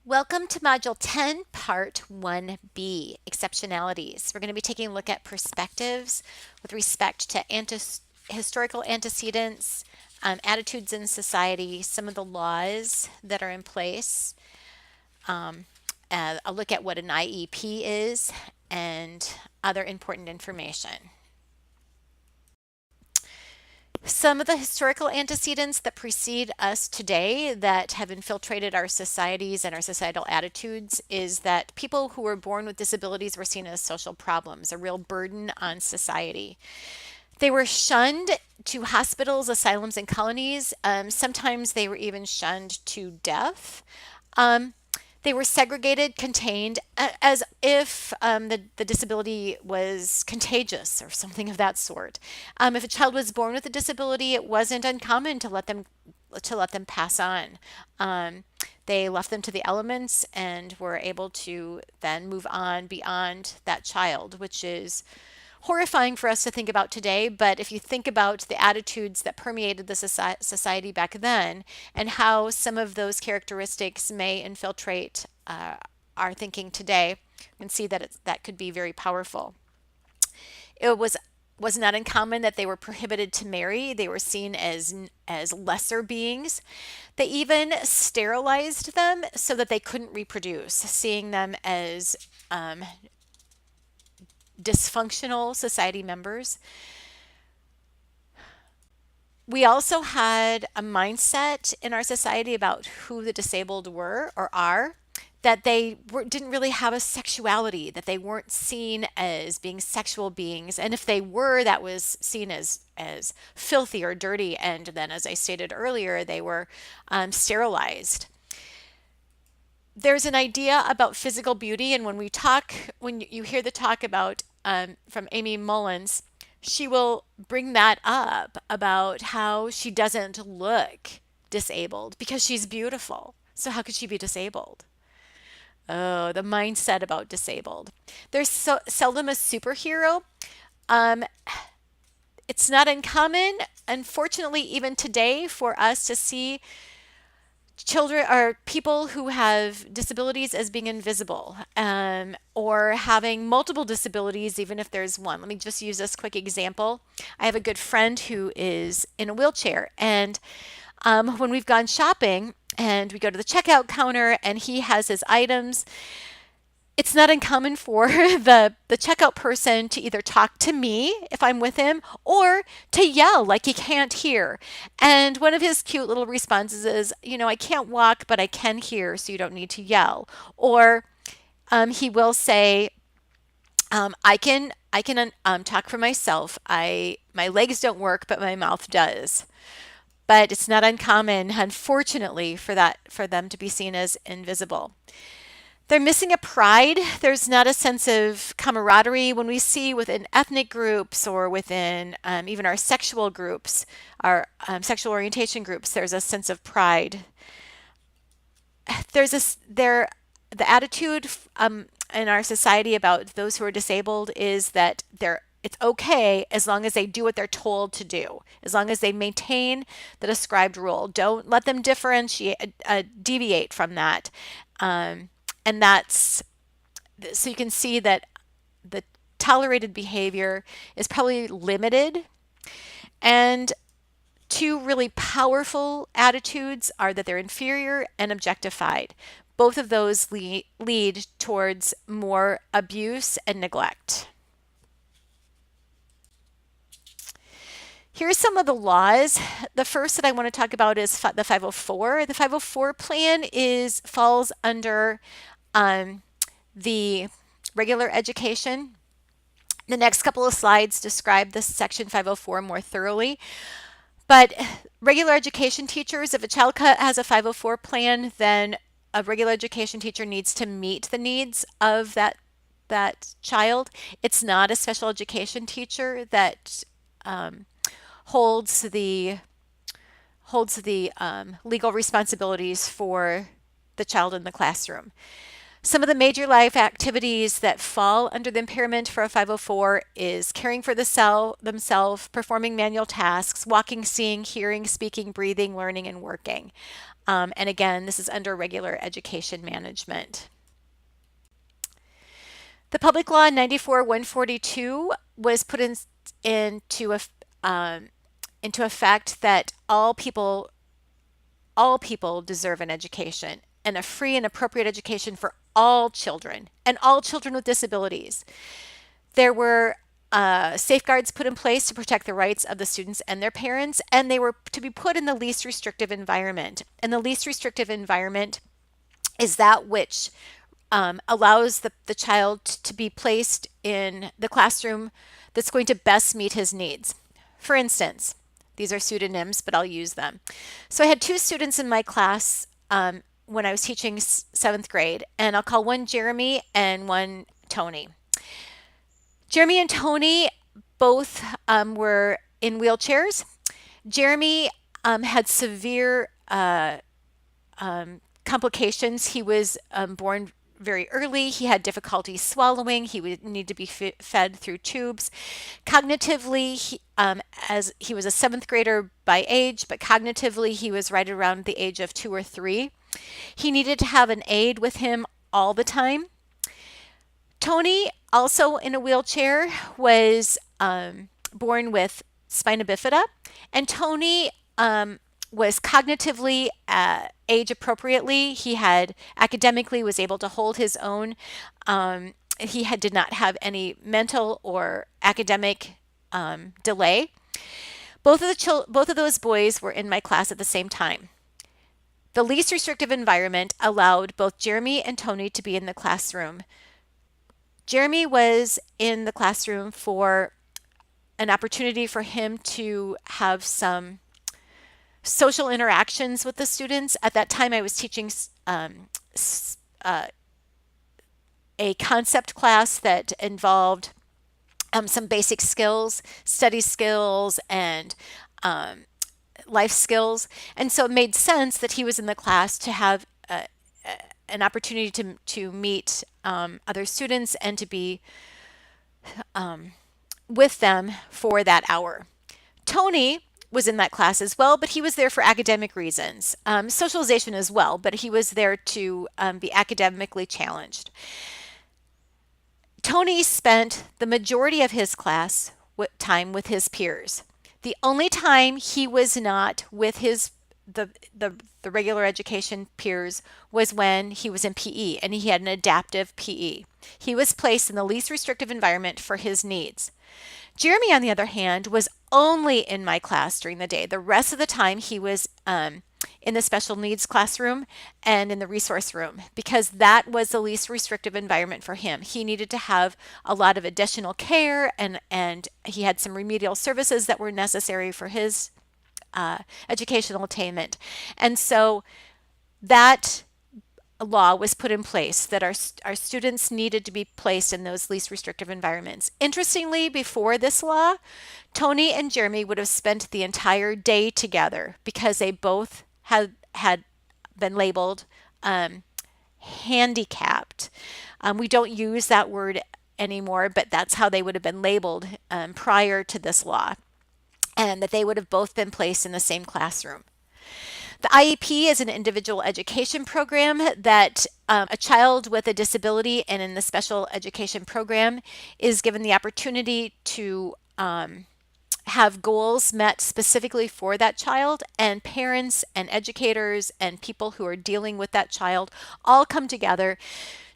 Welcome to Module 10, Part 1B, Exceptionalities. We're going to be taking a look at perspectives with respect to historical antecedents, attitudes in society, some of the laws that are in place, a look at what an IEP is, and other important information. Some of the historical antecedents that precede us today that have infiltrated our societies and our societal attitudes is that people who were born with disabilities were seen as social problems, a real burden on society. They were shunned to hospitals, asylums, and colonies. Sometimes they were even shunned to death. Um, they were segregated, contained, as if the disability was contagious or something of that sort. If a child was born with a disability, it wasn't uncommon to let them pass on. They left them to the elements and were able to then move on beyond that child, which is horrifying for us to think about today. But if you think about the attitudes that permeated the society back then and how some of those characteristics may infiltrate our thinking today, you can see that that could be very powerful. It was not uncommon that they were prohibited to marry. They were seen as lesser beings. They even sterilized them so that they couldn't reproduce, seeing them as dysfunctional society members. We also had a mindset in our society about who the disabled were or are, that didn't really have a sexuality, that they weren't seen as being sexual beings. And if they were, that was seen as filthy or dirty. And then, as I stated earlier, they were sterilized. There's an idea about physical beauty. And when you hear the talk about from Amy Mullins, she will bring that up about how she doesn't look disabled because she's beautiful. So how could she be disabled? Oh, the mindset about disabled. There's seldom a superhero. Um, it's not uncommon, unfortunately, even today, for us to see children or people who have disabilities as being invisible, or having multiple disabilities, even if there's one. Let me just use this quick example. I have a good friend who is in a wheelchair, and when we've gone shopping and we go to the checkout counter and he has his items, it's not uncommon for the checkout person to either talk to me if I'm with him or to yell like he can't hear. And one of his cute little responses is, I can't walk, but I can hear, so you don't need to yell. Or he will say, I can talk for myself. My legs don't work, but my mouth does. But it's not uncommon, unfortunately, for them to be seen as invisible. They're missing a pride. There's not a sense of camaraderie when we see within ethnic groups or within even our sexual groups, our sexual orientation groups. There's a sense of pride. The attitude in our society about those who are disabled is that it's okay as long as they do what they're told to do, as long as they maintain the described rule. Don't let them deviate from that. And that's so you can see that the tolerated behavior is probably limited. And two really powerful attitudes are that they're inferior and objectified. Both of those lead towards more abuse and neglect. Here's some of the laws. The first that I want to talk about is the 504. The 504 plan falls under the regular education. The next couple of slides describe this section 504 more thoroughly. But regular education teachers, if a child has a 504 plan, then a regular education teacher needs to meet the needs of that child. It's not a special education teacher that holds the legal responsibilities for the child in the classroom. Some of the major life activities that fall under the impairment for a 504 is caring for themselves, performing manual tasks, walking, seeing, hearing, speaking, breathing, learning, and working. And again, this is under regular education management. The Public Law 94-142 was put into effect that all people deserve an education, and a free and appropriate education for all children and all children with disabilities. There were safeguards put in place to protect the rights of the students and their parents, and they were to be put in the least restrictive environment. And the least restrictive environment is that which allows the child to be placed in the classroom that's going to best meet his needs. For instance, these are pseudonyms, but I'll use them. So I had two students in my class when I was teaching 7th grade, and I'll call one Jeremy and one Tony. Jeremy and Tony both were in wheelchairs. Jeremy had severe complications. He was born very early. He had difficulty swallowing. He would need to be fed through tubes. Cognitively, as he was a 7th grader by age, but cognitively he was right around the age of 2 or 3. He needed to have an aide with him all the time. Tony, also in a wheelchair, was born with spina bifida, and Tony was cognitively age appropriately. He had academically was able to hold his own. He did not have any mental or academic delay. Both of those boys were in my class at the same time. The least restrictive environment allowed both Jeremy and Tony to be in the classroom. Jeremy was in the classroom for an opportunity for him to have some social interactions with the students. At that time, I was teaching a concept class that involved some basic skills, study skills, and life skills. And so it made sense that he was in the class to have an opportunity to meet other students and to be with them for that hour. Tony was in that class as well, but he was there for academic reasons, socialization as well, but he was there to be academically challenged. Tony spent the majority of his class time with his peers. The only time he was not with the regular education peers was when he was in PE, and he had an adaptive PE. He was placed in the least restrictive environment for his needs. Jeremy, on the other hand, was only in my class during the day. The rest of the time he was in the special needs classroom and in the resource room, because that was the least restrictive environment for him. He needed to have a lot of additional care, and he had some remedial services that were necessary for his educational attainment. And so that law was put in place that our students needed to be placed in those least restrictive environments. Interestingly, before this law, Tony and Jeremy would have spent the entire day together because they both had been labeled handicapped. We don't use that word anymore, but that's how they would have been labeled prior to this law, and that they would have both been placed in the same classroom. The IEP is an individual education program that a child with a disability and in the special education program is given the opportunity to have goals met specifically for that child, and parents and educators and people who are dealing with that child all come together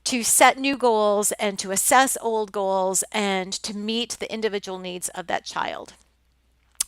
to set new goals and to assess old goals and to meet the individual needs of that child.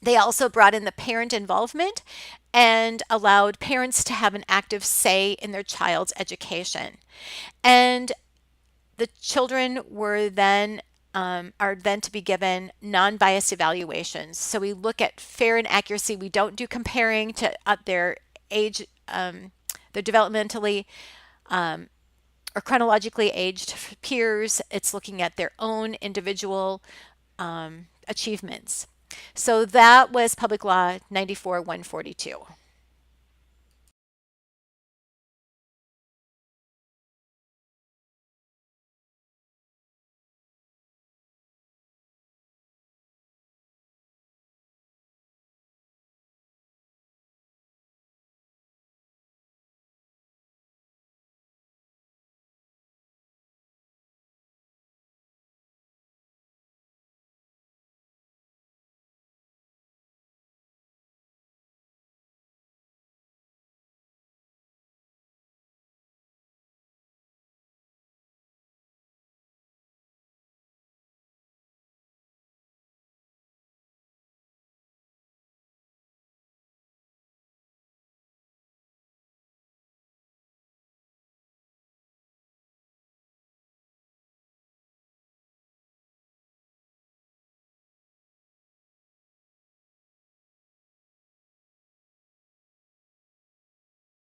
They also brought in the parent involvement and allowed parents to have an active say in their child's education. And the children were then are then to be given non-biased evaluations. So we look at fair and accuracy. We don't do comparing to their age, their developmentally or chronologically aged peers. It's looking at their own individual achievements. So that was Public Law 94-142.